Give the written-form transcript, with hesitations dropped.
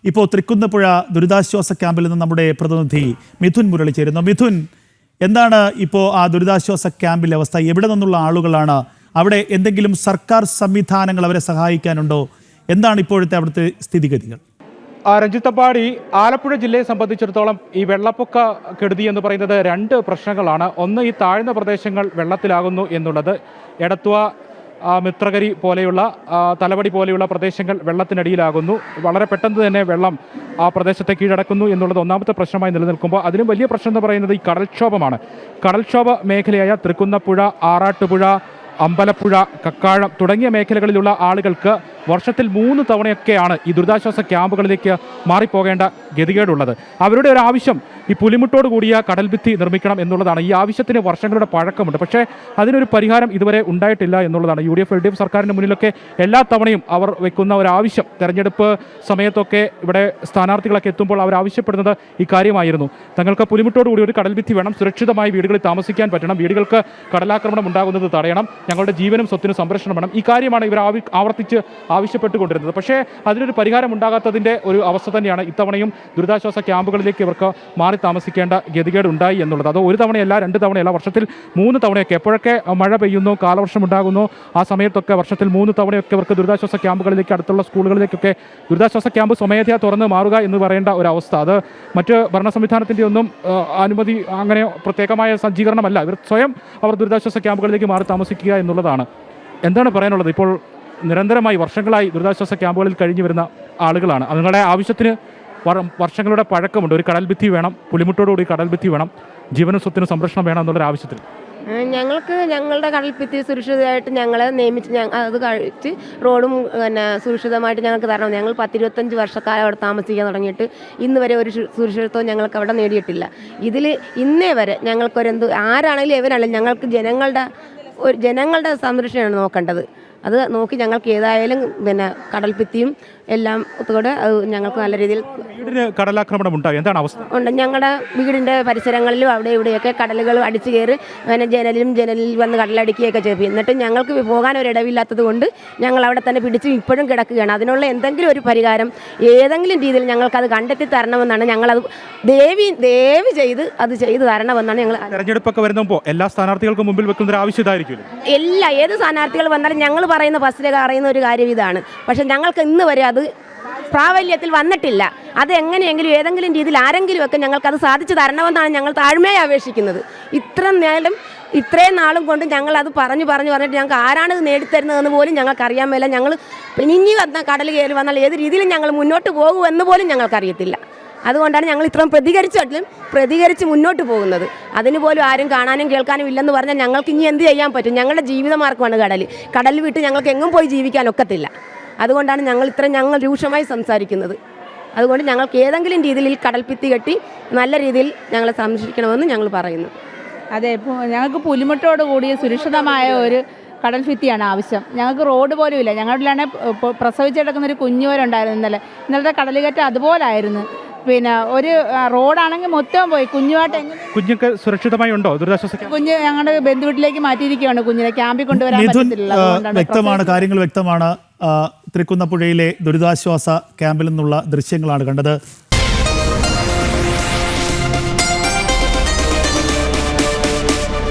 ഇപ്പോൾ തൃക്കുന്നപ്പുഴ ദുരിതാശ്വാസ ക്യാമ്പിൽ നിന്ന് നമ്മുടെ പ്രതിനിധി മിഥുൻ മുരളി ചേരുന്നു. മിഥുൻ, എന്താണ് ഇപ്പോൾ ആ ദുരിതാശ്വാസ ക്യാമ്പിലെ അവസ്ഥ? എവിടെ നിന്നുള്ള ആളുകളാണ്? അവിടെ എന്തെങ്കിലും സർക്കാർ സംവിധാനങ്ങൾ അവരെ സഹായിക്കാനുണ്ടോ? എന്താണ് ഇപ്പോഴത്തെ അവിടുത്തെ സ്ഥിതിഗതികൾ? രഞ്ജിത്തപ്പാടി ആലപ്പുഴ ജില്ലയെ സംബന്ധിച്ചിടത്തോളം ഈ വെള്ളപ്പൊക്ക കെടുതി എന്ന് പറയുന്നത് രണ്ട് പ്രശ്നങ്ങളാണ്. ഒന്ന്, ഈ താഴ്ന്ന പ്രദേശങ്ങൾ വെള്ളത്തിലാകുന്നു എന്നുള്ളത്. എടത്വ, മിത്രകരി പോലെയുള്ള, തലവടി പോലെയുള്ള പ്രദേശങ്ങൾ വെള്ളത്തിനടിയിലാകുന്നു. വളരെ പെട്ടെന്ന് തന്നെ വെള്ളം ആ പ്രദേശത്തെ കീഴടക്കുന്നു എന്നുള്ളത് ഒന്നാമത്തെ പ്രശ്നമായി നിലനിൽക്കുമ്പോൾ അതിനും വലിയ പ്രശ്നം എന്ന് പറയുന്നത് ഈ കടൽക്ഷോഭമാണ്. കടൽക്ഷോഭ മേഖലയായ തൃക്കുന്നപ്പുഴ, ആറാട്ടുപുഴ, അമ്പലപ്പുഴ, കക്കാഴം തുടങ്ങിയ മേഖലകളിലുള്ള ആളുകൾക്ക് വർഷത്തിൽ 3 തവണയൊക്കെയാണ് ഈ ദുരിതാശ്വാസ ക്യാമ്പുകളിലേക്ക് മാറിപ്പോകേണ്ട ഗതികേടുള്ളത്. അവരുടെ ഒരു ആവശ്യം ഈ പുലിമുട്ടോട് കൂടിയ കടൽഭിത്തി നിർമ്മിക്കണം എന്നുള്ളതാണ്. ഈ ആവശ്യത്തിന് വർഷങ്ങളുടെ പഴക്കമുണ്ട്. പക്ഷേ അതിനൊരു പരിഹാരം ഇതുവരെ ഉണ്ടായിട്ടില്ല എന്നുള്ളതാണ്. UDF LDF സർക്കാരിൻ്റെ മുന്നിലൊക്കെ എല്ലാ തവണയും അവർ വെക്കുന്ന ഒരു ആവശ്യം, തെരഞ്ഞെടുപ്പ് സമയത്തൊക്കെ ഇവിടെ സ്ഥാനാർത്ഥികളൊക്കെ എത്തുമ്പോൾ അവർ ആവശ്യപ്പെടുന്നത് ഈ കാര്യമായിരുന്നു. തങ്ങൾക്ക് പുലിമുട്ടോട് കൂടി ഒരു കടൽഭിത്തി വേണം, സുരക്ഷിതമായി വീടുകളിൽ താമസിക്കാൻ പറ്റണം, വീടുകൾക്ക് കടലാക്രമണം ഉണ്ടാകുന്നത് തടയണം, ഞങ്ങളുടെ ജീവനും സ്വത്തിനും സംരക്ഷണം വേണം. ഈ കാര്യമാണ് ഇവർ ആവർത്തിച്ച് ആവശ്യപ്പെട്ടുകൊണ്ടിരുന്നത്. പക്ഷേ അതിനൊരു പരിഹാരം ഉണ്ടാകാത്തതിൻ്റെ ഒരു അവസ്ഥ തന്നെയാണ് ഇത്തവണയും ദുരിതാശ്വാസ ക്യാമ്പുകളിലേക്ക് ഇവർക്ക് മാറി താമസിക്കേണ്ട ഗതികേട് ഉണ്ടായി എന്നുള്ളത്. അത് ഒരു തവണയല്ല, 2 തവണയല്ല, വർഷത്തിൽ 3 തവണയൊക്കെ എപ്പോഴൊക്കെ മഴ പെയ്യുന്നു, കാലവർഷം ഉണ്ടാകുന്നു, ആ സമയത്തൊക്കെ വർഷത്തിൽ 3 തവണയൊക്കെ ഇവർക്ക് ദുരിതാശ്വാസ ക്യാമ്പുകളിലേക്ക്, അടുത്തുള്ള സ്കൂളുകളിലേക്കൊക്കെ ദുരിതാശ്വാസ ക്യാമ്പ് സ്വമേധയാ തുറന്ന് മാറുക എന്ന് പറയേണ്ട ഒരവസ്ഥ. അത് മറ്റ് ഭരണ സംവിധാനത്തിൻ്റെ ഒന്നും അനുമതി, അങ്ങനെ പ്രത്യേകമായ സജ്ജീകരണമല്ല. ഇവർ സ്വയം അവർ ദുരിതാശ്വാസ ക്യാമ്പുകളിലേക്ക് മാറി താമസിക്കുക എന്നുള്ളതാണ്. എന്താണ് പറയാനുള്ളത്? ഇപ്പോൾ നിരന്തരമായി വർഷങ്ങളായി ദുരിതാശ്വാസ ക്യാമ്പുകളിൽ കഴിഞ്ഞു വരുന്ന ആളുകളാണ്. അതുങ്ങളുടെ ആവശ്യത്തിന് വർഷങ്ങളുടെ പഴക്കമുണ്ട്. ഒരു കടൽഭിത്തി വേണം, പുലിമുട്ടോടുകൂടി കടൽഭിത്തി വേണം, ജീവനും സ്വത്തിനും സംരക്ഷണം വേണം എന്നുള്ളൊരു ആവശ്യത്തിൽ ഞങ്ങൾക്ക് ഞങ്ങളുടെ കടൽഭിത്തി സുരക്ഷിതമായിട്ട് ഞങ്ങളെ നിയമിച്ച് അത് കഴിച്ച് റോഡും പിന്നെ സുരക്ഷിതമായിട്ട് ഞങ്ങൾക്ക് തരണം. ഞങ്ങൾ 10-25 വർഷക്കാലം അവിടെ താമസിക്കാൻ തുടങ്ങിയിട്ട് ഇന്ന് വരെ ഒരു സുരക്ഷിതത്വം ഞങ്ങൾക്ക് അവിടെ നേടിയിട്ടില്ല. ഇതിൽ ഇന്നേ വരെ ഞങ്ങൾക്കൊരെന്ത് ആരാണെങ്കിലും എവരാണെങ്കിലും ഞങ്ങൾക്ക് ജനങ്ങളുടെ സംരക്ഷണമാണ് നോക്കേണ്ടത്. അത് നോക്കി ഞങ്ങൾക്ക് ഏതായാലും പിന്നെ കടൽഭിത്തിയും എല്ലാം കൂടെ അത് ഞങ്ങൾക്ക് നല്ല രീതിയിൽ. വീടിന് കടലാക്രമണം ഉണ്ടായി, എന്താണ് അവസ്ഥ? ഉണ്ട്. ഞങ്ങളുടെ വീടിൻ്റെ പരിസരങ്ങളിലും അവിടെ ഇവിടെയൊക്കെ കടലുകൾ അടിച്ചു കയറി പിന്നെ ജനലിൽ വന്ന് കടലടിക്കുകയൊക്കെ ചെയ്യും. എന്നിട്ട് ഞങ്ങൾക്ക് പോകാൻ ഒരു ഇടവില്ലാത്തത് കൊണ്ട് ഞങ്ങൾ അവിടെ തന്നെ പിടിച്ച് ഇപ്പോഴും കിടക്കുകയാണ്. അതിനുള്ള എന്തെങ്കിലും ഒരു പരിഹാരം ഏതെങ്കിലും രീതിയിൽ ഞങ്ങൾക്കത് കണ്ടെത്തി തരണമെന്നാണ് ഞങ്ങളത് ദയവ് ചെയ്ത് അത് ചെയ്ത് തരണമെന്നാണ് ഞങ്ങൾ. തെരഞ്ഞെടുപ്പൊക്കെ വരുമ്പോൾ എല്ലാ സ്ഥാനാർത്ഥികൾക്കും മുമ്പിൽ വെക്കുന്ന ഒരു ആവശ്യം ഇതായിരിക്കും. ഏത് സ്ഥാനാർത്ഥികൾ വന്നാലും ഞങ്ങൾ പറയുന്ന ഫസ്റ്റിലേക്ക് അറിയുന്ന ഒരു കാര്യം ഇതാണ്. പക്ഷെ ഞങ്ങൾക്ക് ഇന്ന് വരെ അത് പ്രാബല്യത്തിൽ വന്നിട്ടില്ല. അത് എങ്ങനെയെങ്കിലും ഏതെങ്കിലും രീതിയിൽ ആരെങ്കിലും ഒക്കെ ഞങ്ങൾക്കത് സാധിച്ചു തരണമെന്നാണ് ഞങ്ങൾ താഴ്മയായി അപേക്ഷിക്കുന്നത്. ഇത്രയും നാളും കൊണ്ട് ഞങ്ങൾ അത് പറഞ്ഞിട്ട് ഞങ്ങൾക്ക് ആരാണ് ഇത് നേടിത്തരുന്നതെന്ന് പോലും ഞങ്ങൾക്ക് അറിയാൻ മേല. ഞങ്ങൾ ഇനി വന്ന കടൽ കയറി വന്നാൽ ഏത് രീതിയിലും ഞങ്ങൾ മുന്നോട്ട് പോകുമെന്ന് പോലും ഞങ്ങൾക്കറിയത്തില്ല. അതുകൊണ്ടാണ് ഞങ്ങൾ ഇത്രയും പ്രതികരിച്ച് മുന്നോട്ട് പോകുന്നത്. അതിന് പോലും ആരും കാണാനും കേൾക്കാനും ഇല്ലെന്ന് പറഞ്ഞാൽ ഞങ്ങൾക്ക് ഇനി എന്ത് ചെയ്യാൻ പറ്റും? ഞങ്ങളുടെ ജീവിതമാർഗ്ഗമാണ് കടൽ വിട്ട് ഞങ്ങൾക്ക് എങ്ങും പോയി ജീവിക്കാൻ ഒക്കത്തില്ല. അതുകൊണ്ടാണ് ഞങ്ങൾ രൂക്ഷമായി സംസാരിക്കുന്നത്. അതുകൊണ്ട് ഞങ്ങൾക്ക് ഏതെങ്കിലും രീതിയിൽ കടൽഭിത്തി കെട്ടി നല്ല രീതിയിൽ ഞങ്ങളെ സംരക്ഷിക്കണമെന്ന് ഞങ്ങൾ പറയുന്നു. അതെ, ഇപ്പോൾ ഞങ്ങൾക്ക് പുലിമുട്ടോട് കൂടിയ സുരക്ഷിതമായ ഒരു കടൽഭിത്തിയാണ് ആവശ്യം. ഞങ്ങൾക്ക് റോഡ് പോലും ഇല്ല. ഞങ്ങളിലാണെങ്കിൽ പ്രസവിച്ചെടുക്കുന്നൊരു കുഞ്ഞുവരുണ്ടായിരുന്നു. ഇന്നലത്തെ കടലുകയറ്റം അതുപോലായിരുന്നു. പിന്നെ ഒരു റോഡാണെങ്കിൽ മൊത്തം പോയി. കുഞ്ഞൊക്കെ സുരക്ഷിതമായി ഉണ്ടോ? കുഞ്ഞ് ഞങ്ങളുടെ ബന്ധുവീട്ടിലേക്ക് മാറ്റിയിരിക്കുകയാണ്. കുഞ്ഞിനെ ക്യാമ്പിൽ കൊണ്ടുവരാൻ പറ്റത്തില്ല. വ്യക്തമാണ്, കാര്യങ്ങൾ വ്യക്തമാണ്. തൃക്കുന്നപ്പുഴയിലെ ദുരിതാശ്വാസ ക്യാമ്പിൽ നിന്നുള്ള ദൃശ്യങ്ങളാണ് കണ്ടത്.